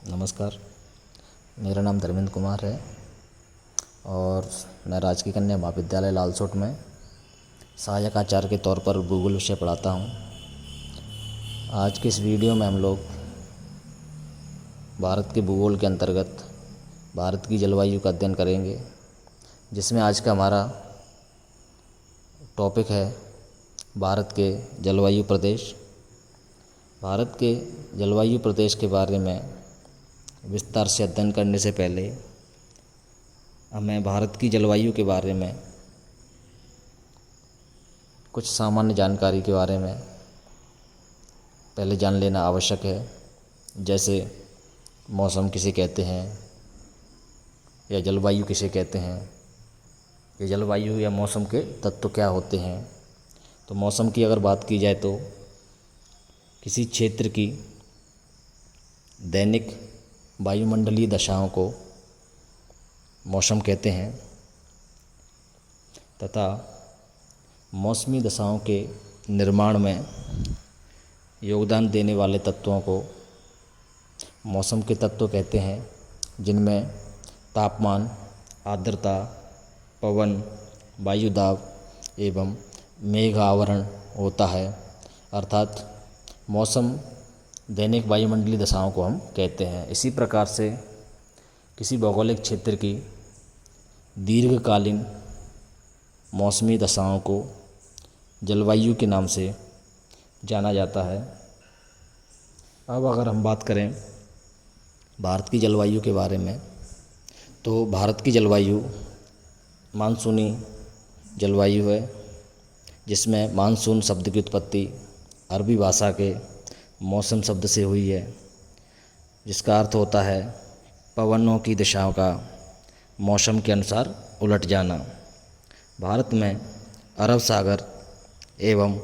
नमस्कार। मेरा नाम धर्मेंद्र कुमार है और मैं राजकीय कन्या महाविद्यालय लालसोट में सहायक आचार्य के तौर पर भूगोल विषय पढ़ाता हूँ। आज के इस वीडियो में हम लोग भारत के भूगोल के अंतर्गत भारत की जलवायु का अध्ययन करेंगे, जिसमें आज का हमारा टॉपिक है भारत के जलवायु प्रदेश। भारत के जलवायु प्रदेश के बारे में विस्तार से अध्ययन करने से पहले हमें भारत की जलवायु के बारे में कुछ सामान्य जानकारी के बारे में पहले जान लेना आवश्यक है। जैसे मौसम किसे कहते हैं या जलवायु किसे कहते हैं, या जलवायु या मौसम के तत्व क्या होते हैं। तो मौसम की अगर बात की जाए तो किसी क्षेत्र की दैनिक वायुमंडलीय दशाओं को मौसम कहते हैं तथा मौसमी दशाओं के निर्माण में योगदान देने वाले तत्वों को मौसम के तत्व कहते हैं, जिनमें तापमान, आर्द्रता, पवन, वायु दाब एवं मेघ आवरण होता है। अर्थात मौसम दैनिक वायुमंडलीय दशाओं को हम कहते हैं। इसी प्रकार से किसी भौगोलिक क्षेत्र की दीर्घकालीन मौसमी दशाओं को जलवायु के नाम से जाना जाता है। अब अगर हम बात करें भारत की जलवायु के बारे में, तो भारत की जलवायु मानसूनी जलवायु है, जिसमें मानसून शब्द की उत्पत्ति अरबी भाषा के मौसम शब्द से हुई है, जिसका अर्थ होता है पवनों की दिशाओं का मौसम के अनुसार उलट जाना। भारत में अरब सागर एवं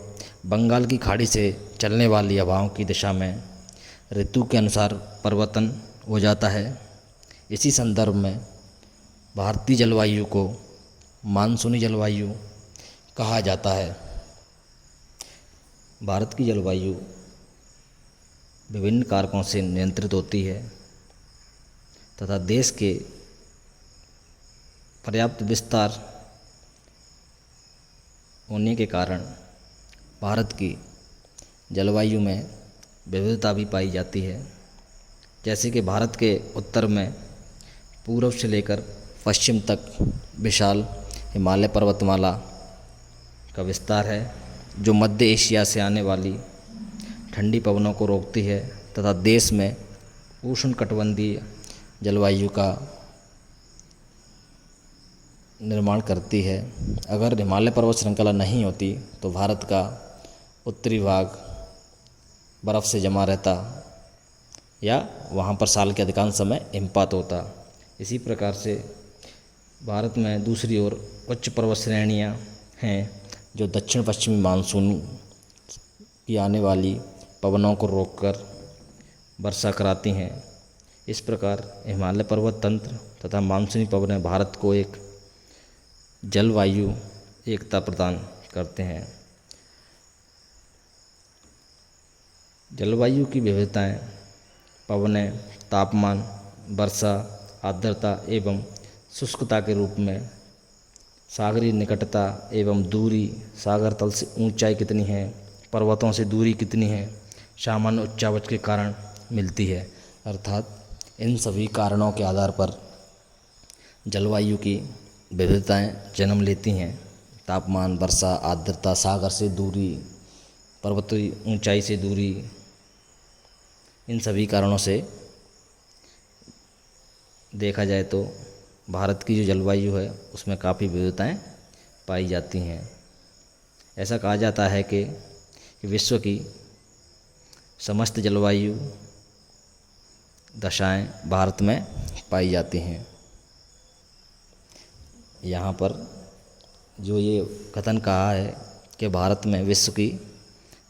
बंगाल की खाड़ी से चलने वाली हवाओं की दिशा में ऋतु के अनुसार परिवर्तन हो जाता है। इसी संदर्भ में भारतीय जलवायु को मानसूनी जलवायु कहा जाता है। भारत की जलवायु विभिन्न कारकों से नियंत्रित होती है तथा देश के पर्याप्त विस्तार होने के कारण भारत की जलवायु में विविधता भी पाई जाती है। जैसे कि भारत के उत्तर में पूर्व से लेकर पश्चिम तक विशाल हिमालय पर्वतमाला का विस्तार है, जो मध्य एशिया से आने वाली ठंडी पवनों को रोकती है तथा देश में उष्णकटिबंधीय जलवायु का निर्माण करती है। अगर हिमालय पर्वत श्रृंखला नहीं होती तो भारत का उत्तरी भाग बर्फ़ से जमा रहता या वहाँ पर साल के अधिकांश समय हिमपात होता। इसी प्रकार से भारत में दूसरी ओर उच्च पर्वत श्रेणियाँ हैं, जो दक्षिण पश्चिमी मानसून की आने वाली पवनों को रोककर वर्षा कराती हैं। इस प्रकार हिमालय पर्वत तंत्र तथा मानसूनी पवनें भारत को एक जलवायु एकता प्रदान करते हैं। जलवायु की विविधताएं पवनें, तापमान, वर्षा, आर्द्रता एवं शुष्कता के रूप में, सागरीय निकटता एवं दूरी, सागर तल से ऊंचाई कितनी है, पर्वतों से दूरी कितनी है, सामान्य उच्चावच के कारण मिलती है। अर्थात इन सभी कारणों के आधार पर जलवायु की विविधताएं जन्म लेती हैं। तापमान, वर्षा, आर्द्रता, सागर से दूरी, पर्वतीय ऊंचाई से दूरी, इन सभी कारणों से देखा जाए तो भारत की जो जलवायु है उसमें काफ़ी विविधताएं पाई जाती हैं। ऐसा कहा जाता है कि विश्व की समस्त जलवायु दशाएं भारत में पाई जाती हैं। यहाँ पर जो ये कथन कहा है कि भारत में विश्व की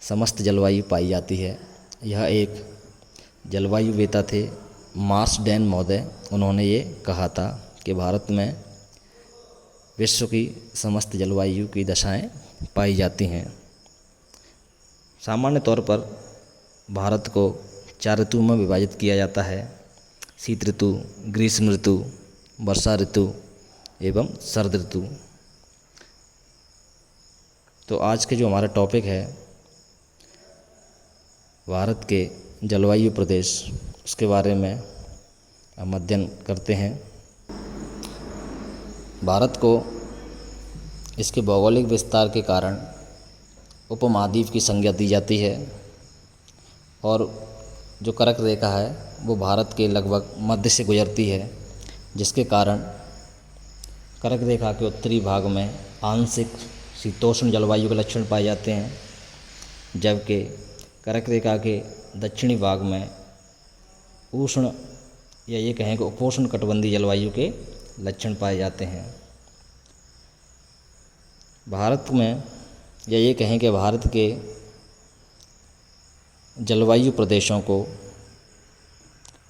समस्त जलवायु पाई जाती है, यह एक जलवायुवेता थे मार्सडेन महोदय, उन्होंने ये कहा था कि भारत में विश्व की समस्त जलवायु की दशाएं पाई जाती हैं। सामान्य तौर पर भारत को 4 ऋतुओं में विभाजित किया जाता है। शीत ऋतु, ग्रीष्म ऋतु, वर्षा ऋतु एवं शरद ऋतु। तो आज के जो हमारा टॉपिक है भारत के जलवायु प्रदेश, उसके बारे में हम अध्ययन करते हैं। भारत को इसके भौगोलिक विस्तार के कारण उपमहाद्वीप की संज्ञा दी जाती है और जो कर्क रेखा है वो भारत के लगभग मध्य से गुजरती है, जिसके कारण कर्क रेखा के उत्तरी भाग में आंशिक शीतोष्ण जलवायु के लक्षण पाए जाते हैं, जबकि कर्क रेखा के दक्षिणी भाग में उष्ण या ये कहें कि उपोष्ण कटिबंधीय जलवायु के लक्षण पाए जाते हैं। भारत में या ये कहें कि भारत के जलवायु प्रदेशों को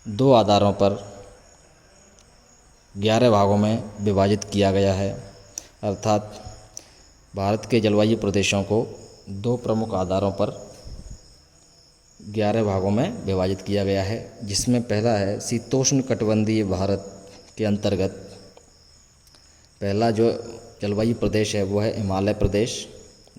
दो आधारों पर 11 भागों में विभाजित किया गया है। अर्थात भारत के जलवायु प्रदेशों को दो प्रमुख आधारों पर 11 भागों में विभाजित किया गया है, जिसमें पहला है शीतोष्ण कटिबंधीय भारत के अंतर्गत पहला जो जलवायु प्रदेश है वो है हिमालय प्रदेश,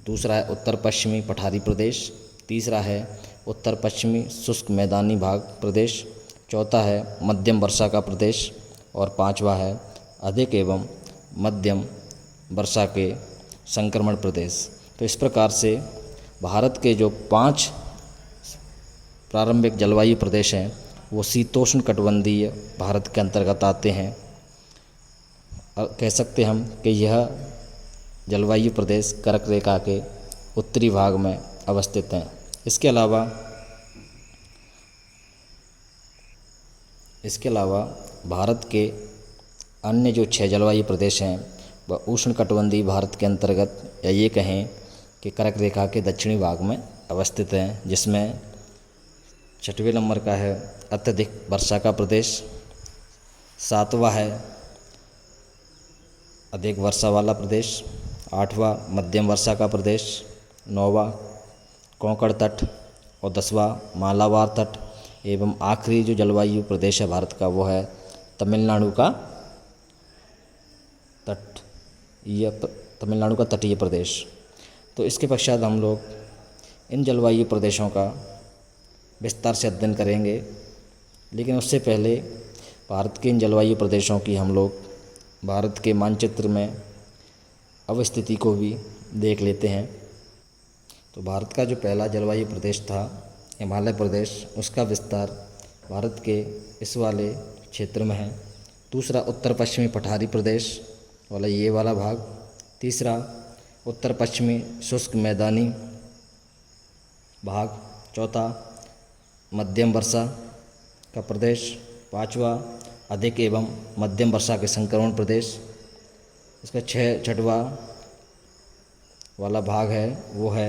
दूसरा है उत्तर पश्चिमी पठारी प्रदेश, तीसरा है उत्तर पश्चिमी शुष्क मैदानी भाग प्रदेश, चौथा है मध्यम वर्षा का प्रदेश और पांचवा है अधिक एवं मध्यम वर्षा के संक्रमण प्रदेश। तो इस प्रकार से भारत के जो 5 प्रारंभिक जलवायु प्रदेश हैं वो शीतोष्ण कटिबंधीय भारत के अंतर्गत आते हैं। और कह सकते हम कि यह जलवायु प्रदेश कर्क रेखा के उत्तरी भाग में अवस्थित हैं। इसके अलावा भारत के अन्य जो 6 जलवायु प्रदेश हैं वह उष्ण कटिबंधीय भारत के अंतर्गत या ये कहें कि कर्क रेखा के दक्षिणी भाग में अवस्थित हैं, जिसमें 6वें नंबर का है अत्यधिक वर्षा का प्रदेश, 7वां है अधिक वर्षा वाला प्रदेश, 8वां मध्यम वर्षा का प्रदेश, 9वां कोंकण तट और 10वां मालाबार तट एवं आखिरी जो जलवायु प्रदेश है भारत का वो है तमिलनाडु का तटीय प्रदेश। तो इसके पश्चात हम लोग इन जलवायु प्रदेशों का विस्तार से अध्ययन करेंगे, लेकिन उससे पहले भारत के इन जलवायु प्रदेशों की हम लोग भारत के मानचित्र में अवस्थिति को भी देख लेते हैं। तो भारत का जो पहला जलवायु प्रदेश था हिमालय प्रदेश, उसका विस्तार भारत के इस वाले क्षेत्र में है। दूसरा उत्तर पश्चिमी पठारी प्रदेश वाला ये वाला भाग, तीसरा उत्तर पश्चिमी शुष्क मैदानी भाग, चौथा मध्यम वर्षा का प्रदेश, पांचवा अधिक एवं मध्यम वर्षा के संक्रमण प्रदेश, इसका 6वां वाला भाग है वो है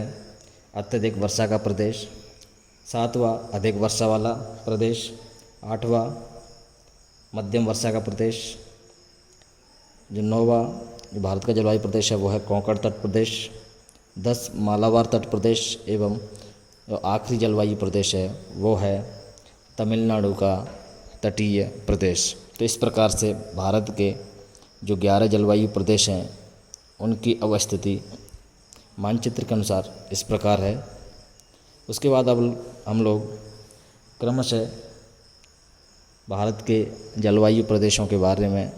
अत्यधिक वर्षा का प्रदेश, 7वां अधिक वर्षा वाला प्रदेश, 8वां मध्यम वर्षा का प्रदेश, जो 9वां जो भारत का जलवायु प्रदेश है वो है कोंकण तट प्रदेश, 10 मालाबार तट प्रदेश एवं जो आखिरी जलवायु प्रदेश है वो है तमिलनाडु का तटीय प्रदेश। तो इस प्रकार से भारत के जो 11 जलवायु प्रदेश हैं उनकी अवस्थिति मानचित्र के अनुसार इस प्रकार है। उसके बाद अब हम लोग क्रमशः भारत के जलवायु प्रदेशों के बारे में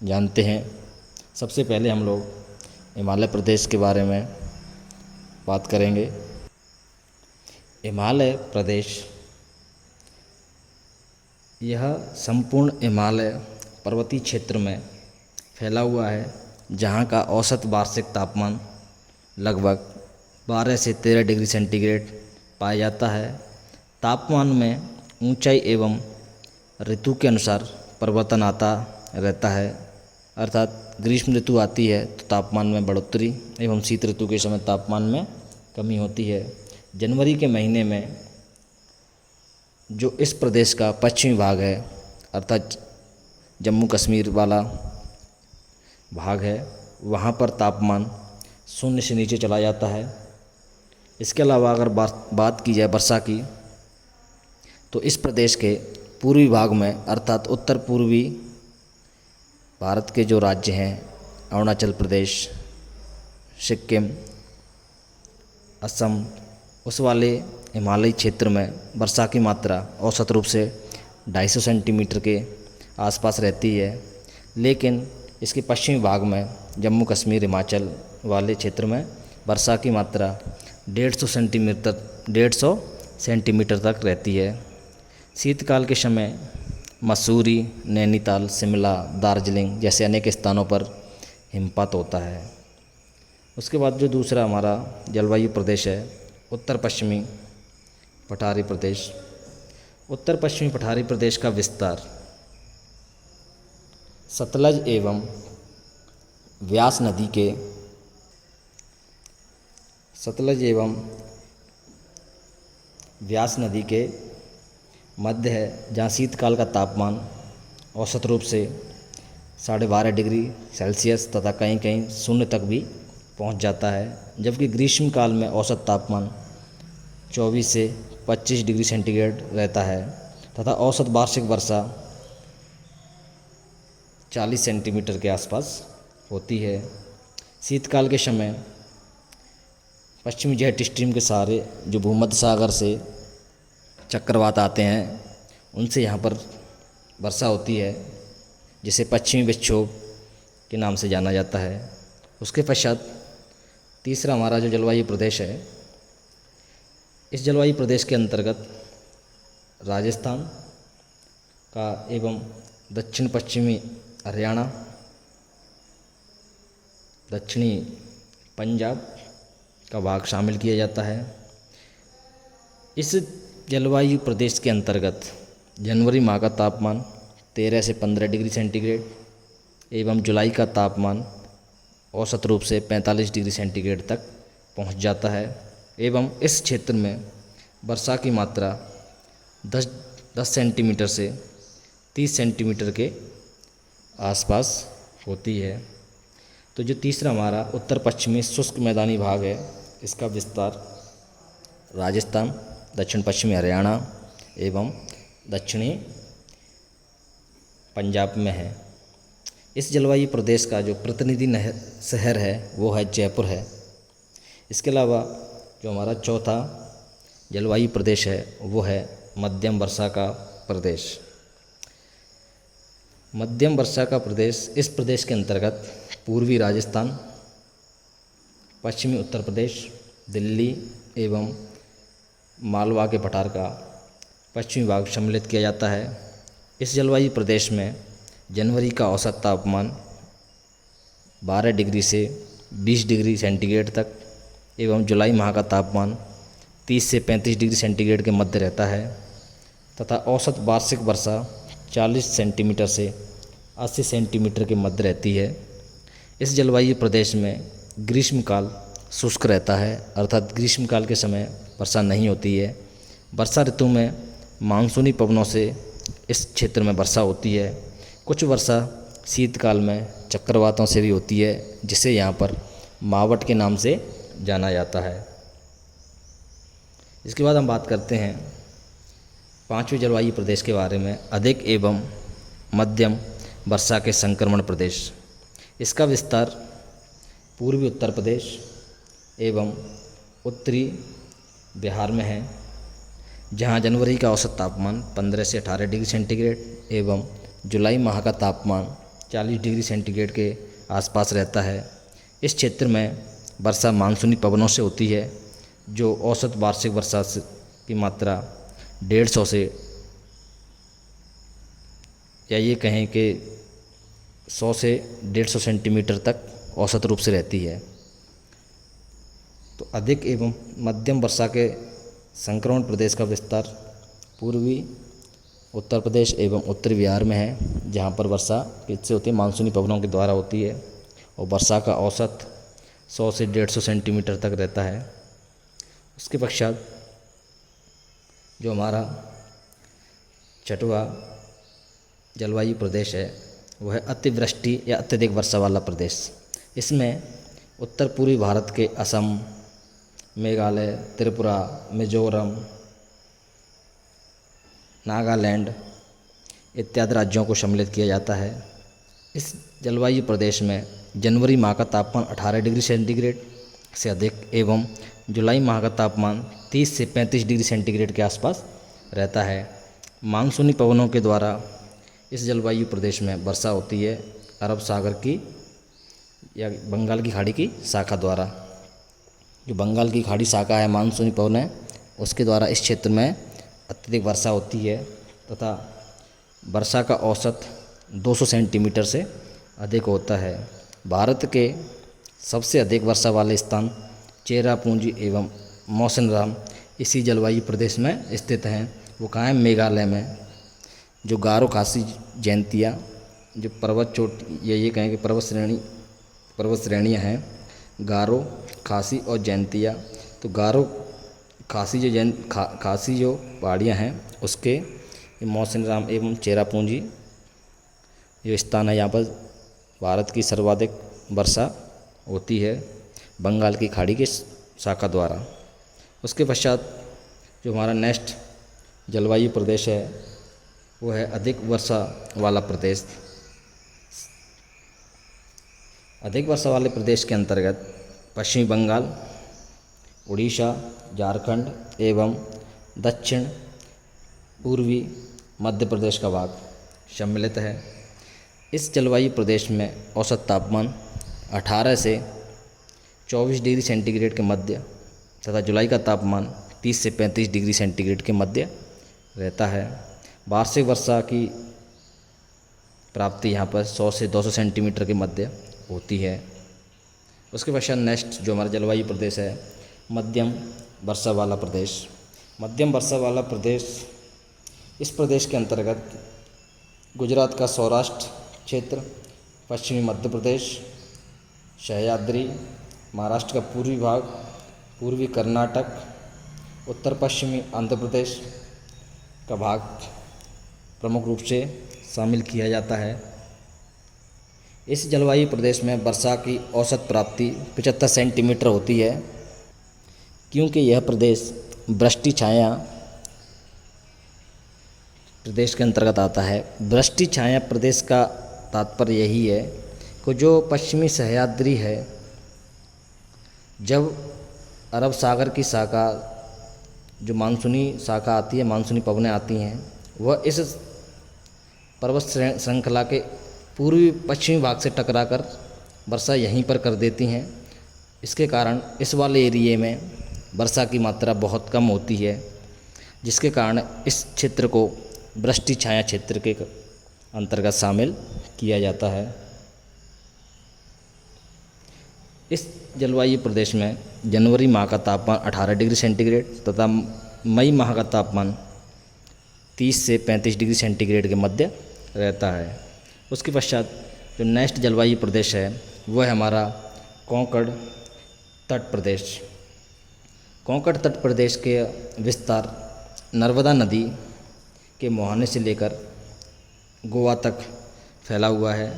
जानते हैं। सबसे पहले हम लोग हिमालय प्रदेश के बारे में बात करेंगे। हिमालय प्रदेश यह संपूर्ण हिमालय पर्वतीय क्षेत्र में फैला हुआ है, जहाँ का औसत वार्षिक तापमान लगभग 12 से 13 डिग्री सेंटीग्रेड पाया जाता है। तापमान में ऊंचाई एवं ऋतु के अनुसार परिवर्तन आता रहता है, अर्थात ग्रीष्म ऋतु आती है तो तापमान में बढ़ोतरी एवं शीत ऋतु के समय तापमान में कमी होती है। जनवरी के महीने में जो इस प्रदेश का पश्चिमी भाग है अर्थात जम्मू कश्मीर वाला भाग है, वहाँ पर तापमान 0 से नीचे चला जाता है। इसके अलावा अगर बात की जाए वर्षा की, तो इस प्रदेश के पूर्वी भाग में अर्थात उत्तर पूर्वी भारत के जो राज्य हैं अरुणाचल प्रदेश, सिक्किम, असम, उस वाले हिमालयी क्षेत्र में वर्षा की मात्रा औसत रूप से 250 सेंटीमीटर के आसपास रहती है। लेकिन इसके पश्चिमी भाग में जम्मू कश्मीर, हिमाचल वाले क्षेत्र में वर्षा की मात्रा 150 सेंटीमीटर तक रहती है। शीतकाल के समय मसूरी, नैनीताल, शिमला, दार्जिलिंग जैसे अनेक स्थानों पर हिमपात होता है। उसके बाद जो दूसरा हमारा जलवायु प्रदेश है उत्तर पश्चिमी पठारी प्रदेश। उत्तर पश्चिमी पठारी प्रदेश का विस्तार सतलज एवं व्यास नदी के मध्य है, जहाँ शीतकाल का तापमान औसत रूप से 12.5 डिग्री सेल्सियस तथा कहीं कहीं शून्य तक भी पहुंच जाता है, जबकि ग्रीष्मकाल में औसत तापमान 24 से 25 डिग्री सेंटीग्रेड रहता है तथा औसत वार्षिक वर्षा 40 सेंटीमीटर के आसपास होती है। शीतकाल के समय पश्चिमी जेट स्ट्रीम के सहारे जो भूमध्य सागर से चक्रवात आते हैं उनसे यहाँ पर वर्षा होती है, जिसे पश्चिमी विक्षोभ के नाम से जाना जाता है। उसके पश्चात तीसरा हमारा जो जलवायु प्रदेश है, इस जलवायु प्रदेश के अंतर्गत राजस्थान का एवं दक्षिण पश्चिमी हरियाणा, दक्षिणी पंजाब का भाग शामिल किया जाता है। इस जलवायु प्रदेश के अंतर्गत जनवरी माह का तापमान 13 से 15 डिग्री सेंटीग्रेड एवं जुलाई का तापमान औसत रूप से 45 डिग्री सेंटीग्रेड तक पहुंच जाता है एवं इस क्षेत्र में वर्षा की मात्रा 10 सेंटीमीटर से 30 सेंटीमीटर के आसपास होती है। तो जो तीसरा हमारा उत्तर पश्चिमी शुष्क मैदानी भाग है, इसका विस्तार राजस्थान, दक्षिण पश्चिमी हरियाणा एवं दक्षिणी पंजाब में है। इस जलवायु प्रदेश का जो प्रतिनिधि शहर है वो है जयपुर है। इसके अलावा जो हमारा चौथा जलवायु प्रदेश है वो है मध्यम वर्षा का प्रदेश। मध्यम वर्षा का प्रदेश, इस प्रदेश के अंतर्गत पूर्वी राजस्थान, पश्चिमी उत्तर प्रदेश, दिल्ली एवं मालवा के पठार का पश्चिमी भाग सम्मिलित किया जाता है। इस जलवायु प्रदेश में जनवरी का औसत तापमान 12 डिग्री से 20 डिग्री सेंटीग्रेड तक एवं जुलाई माह का तापमान 30 से 35 डिग्री सेंटीग्रेड के मध्य रहता है तथा औसत वार्षिक वर्षा 40 सेंटीमीटर से 80 सेंटीमीटर के मध्य रहती है। इस जलवायु प्रदेश में ग्रीष्मकाल शुष्क रहता है, अर्थात ग्रीष्मकाल के समय वर्षा नहीं होती है। वर्षा ऋतु में मानसूनी पवनों से इस क्षेत्र में वर्षा होती है। कुछ वर्षा शीतकाल में चक्रवातों से भी होती है, जिसे यहाँ पर मावट के नाम से जाना जाता है। इसके बाद हम बात करते हैं पांचवें जलवायु प्रदेश के बारे में, अधिक एवं मध्यम वर्षा के संक्रमण प्रदेश। इसका विस्तार पूर्वी उत्तर प्रदेश एवं उत्तरी बिहार में है, जहां जनवरी का औसत तापमान 15 से 18 डिग्री सेंटीग्रेड एवं जुलाई माह का तापमान 40 डिग्री सेंटीग्रेड के आसपास रहता है। इस क्षेत्र में वर्षा मानसूनी पवनों से होती है, जो औसत वार्षिक वर्षा की मात्रा 150 से या ये कहें कि 100 से 150 सेंटीमीटर तक औसत रूप से रहती है। तो अधिक एवं मध्यम वर्षा के संक्रमण प्रदेश का विस्तार पूर्वी उत्तर प्रदेश एवं उत्तरी बिहार में है, जहाँ पर वर्षा किससे होती है, मानसूनी पवनों के द्वारा होती है और वर्षा का औसत 100 से 150 सेंटीमीटर तक रहता है। उसके पश्चात जो हमारा छठवां जलवायु प्रदेश है वह है अतिवृष्टि या अत्यधिक वर्षा वाला प्रदेश। इसमें उत्तर पूर्वी भारत के असम, मेघालय, त्रिपुरा, मिजोरम, नागालैंड इत्यादि राज्यों को सम्मिलित किया जाता है। इस जलवायु प्रदेश में जनवरी माह का तापमान 18 डिग्री सेंटीग्रेड से अधिक एवं जुलाई माह का तापमान 30 से 35 डिग्री सेंटीग्रेड के आसपास रहता है। मानसूनी पवनों के द्वारा इस जलवायु प्रदेश में वर्षा होती है अरब सागर की या बंगाल की खाड़ी की शाखा द्वारा। जो बंगाल की खाड़ी शाखा है, मानसूनी पवन है, उसके द्वारा इस क्षेत्र में अत्यधिक वर्षा होती है तथा वर्षा का औसत 200 सेंटीमीटर से अधिक होता है। भारत के सबसे अधिक वर्षा वाले स्थान चेरापूंजी एवं मौसिनराम इसी जलवायु प्रदेश में स्थित हैं। वो कहाँ है? मेघालय में। जो गारो खासी जयंतिया जो पर्वत चोट ये कहें कि पर्वत श्रेणियाँ हैं, गारो, खासी और जयंतिया। तो गारो खासी जो खासी जो पहाड़ियाँ हैं उसके मौसिनराम एवं चेरापूंजी जो स्थान है, यहाँ पर भारत की सर्वाधिक वर्षा होती है बंगाल की खाड़ी की शाखा द्वारा। उसके पश्चात जो हमारा नेक्स्ट जलवायु प्रदेश है वो है अधिक वर्षा वाला प्रदेश। अधिक वर्षा वाले प्रदेश के अंतर्गत पश्चिमी बंगाल, उड़ीसा, झारखंड एवं दक्षिण पूर्वी मध्य प्रदेश का भाग सम्मिलित है। इस जलवायु प्रदेश में औसत तापमान 18 से 24 डिग्री सेंटीग्रेड के मध्य तथा जुलाई का तापमान 30 से 35 डिग्री सेंटीग्रेड के मध्य रहता है। वार्षिक वर्षा की प्राप्ति यहाँ पर 100 से 200 सेंटीमीटर के मध्य होती है। उसके पश्चात नेक्स्ट जो हमारा जलवायु प्रदेश है मध्यम वर्षा वाला प्रदेश। मध्यम वर्षा वाला प्रदेश, इस प्रदेश के अंतर्गत गुजरात का सौराष्ट्र क्षेत्र, पश्चिमी मध्य प्रदेश, सह्याद्री, महाराष्ट्र का पूर्वी भाग, पूर्वी कर्नाटक, उत्तर पश्चिमी आंध्र प्रदेश का भाग प्रमुख रूप से शामिल किया जाता है। इस जलवायु प्रदेश में वर्षा की औसत प्राप्ति 75 सेंटीमीटर होती है। क्योंकि यह प्रदेश वृष्टि छाया प्रदेश के अंतर्गत आता है। वृष्टि छाया प्रदेश का तात्पर्य यही है कि जो पश्चिमी सह्याद्री है, जब अरब सागर की शाखा जो मानसूनी शाखा आती है, मानसूनी पवनें आती हैं, वह इस पर्वत श्रृंखला के पूर्वी पश्चिमी भाग से टकराकर वर्षा यहीं पर कर देती हैं। इसके कारण इस वाले एरिए में वर्षा की मात्रा बहुत कम होती है, जिसके कारण इस क्षेत्र को वृष्टि छाया क्षेत्र के अंतर्गत शामिल किया जाता है। इस जलवायु प्रदेश में जनवरी माह का तापमान 18 डिग्री सेंटीग्रेड तथा मई माह का तापमान 30 से 35 डिग्री सेंटीग्रेड के मध्य रहता है। उसके पश्चात जो नेक्स्ट जलवायु प्रदेश है वह है हमारा कोंकण तट प्रदेश। कोंकण तट प्रदेश के विस्तार नर्मदा नदी के मुहाने से लेकर गोवा तक फैला हुआ है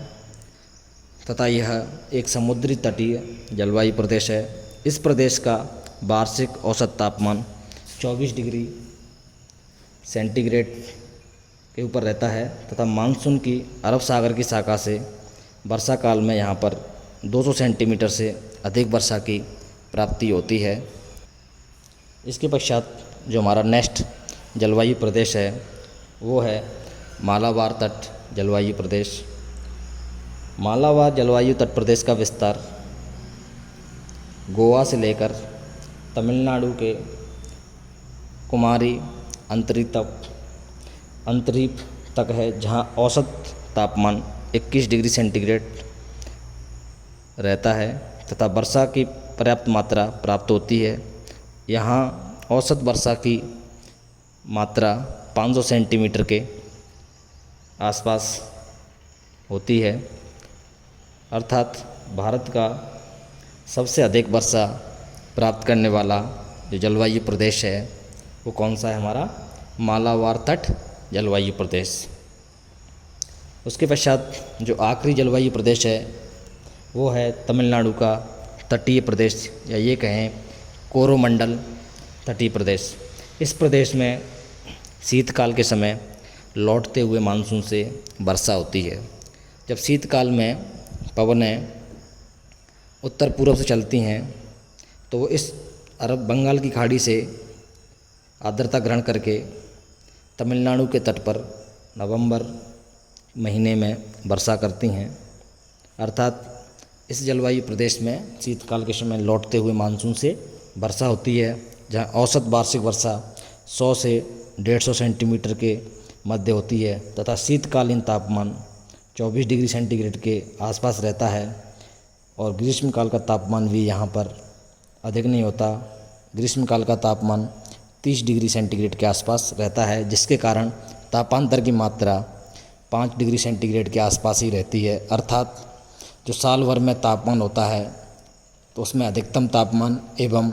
तथा यह एक समुद्री तटीय जलवायु प्रदेश है। इस प्रदेश का वार्षिक औसत तापमान 24 डिग्री सेंटीग्रेड के ऊपर रहता है तथा मानसून की अरब सागर की शाखा से वर्षा काल में यहाँ पर 200 सेंटीमीटर से अधिक वर्षा की प्राप्ति होती है। इसके पश्चात जो हमारा नेक्स्ट जलवायु प्रदेश है वो है मालाबार तट जलवायु प्रदेश। मालाबार जलवायु तट प्रदेश का विस्तार गोवा से लेकर तमिलनाडु के कुमारी अंतरीप तक है, जहां औसत तापमान 21 डिग्री सेंटीग्रेड रहता है तथा वर्षा की पर्याप्त मात्रा प्राप्त होती है। यहाँ औसत वर्षा की मात्रा 500 सेंटीमीटर के आसपास होती है। अर्थात भारत का सबसे अधिक वर्षा प्राप्त करने वाला जो जलवायु प्रदेश है वो कौन सा है? हमारा मालाबार तट जलवायु प्रदेश। उसके पश्चात जो आखिरी जलवायु प्रदेश है वो है तमिलनाडु का तटीय प्रदेश, या ये कहें कोरोमंडल तटीय प्रदेश। इस प्रदेश में शीतकाल के समय लौटते हुए मानसून से वर्षा होती है। जब शीतकाल में पवनें उत्तर पूर्व से चलती हैं तो वो इस अरब बंगाल की खाड़ी से आर्द्रता ग्रहण करके तमिलनाडु के तट पर नवंबर महीने में वर्षा करती हैं। अर्थात इस जलवायु प्रदेश में शीतकाल के समय लौटते हुए मानसून से वर्षा होती है, जहां औसत वार्षिक वर्षा 100 से 150 सेंटीमीटर के मध्य होती है तथा शीतकालीन तापमान 24 डिग्री सेंटीग्रेड के आसपास रहता है और ग्रीष्मकाल का तापमान भी यहाँ पर अधिक नहीं होता। ग्रीष्मकाल का तापमान 30 डिग्री सेंटीग्रेड के आसपास रहता है, जिसके कारण तापांतर की मात्रा 5 डिग्री सेंटीग्रेड के आसपास ही रहती है। अर्थात जो साल भर में तापमान होता है तो उसमें अधिकतम तापमान एवं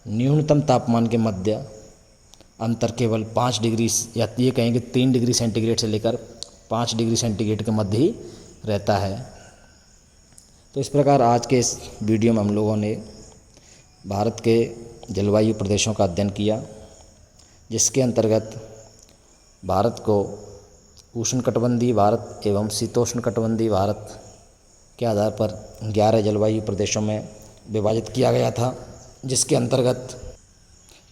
न्यूनतम तापमान के मध्य अंतर केवल 5 डिग्री या ये कहेंगे 3 डिग्री सेंटीग्रेड से लेकर 5 डिग्री सेंटीग्रेड के मध्य ही रहता है। तो इस प्रकार आज के इस वीडियो में हम लोगों ने भारत के जलवायु प्रदेशों का अध्ययन किया, जिसके अंतर्गत भारत को उष्णकटिबंधीय भारत एवं शीतोष्णकटिबंधीय भारत के आधार पर 11 जलवायु प्रदेशों में विभाजित किया गया था, जिसके अंतर्गत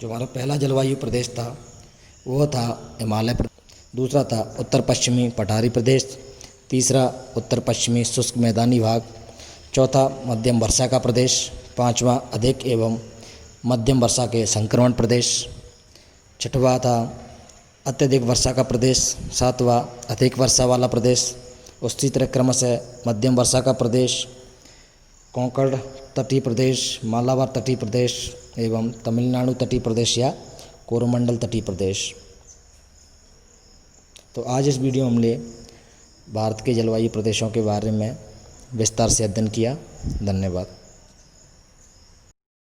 जो हमारा पहला जलवायु प्रदेश था वो था हिमालय प्रदेश, दूसरा था उत्तर पश्चिमी पठारी प्रदेश, तीसरा उत्तर पश्चिमी शुष्क मैदानी भाग, चौथा मध्यम वर्षा का प्रदेश, पांचवा अधिक एवं मध्यम वर्षा के संक्रमण प्रदेश, छठवां था अत्यधिक वर्षा का प्रदेश, सातवां अधिक वर्षा वाला प्रदेश, उसी तरह क्रमशः मध्यम वर्षा का प्रदेश, कोंकण तटीय प्रदेश, मालाबार तटीय प्रदेश एवं तमिलनाडु तटीय प्रदेश या कोरोमंडल तटीय प्रदेश। तो आज इस वीडियो में हमने भारत के जलवायु प्रदेशों के बारे में विस्तार से अध्ययन किया। धन्यवाद।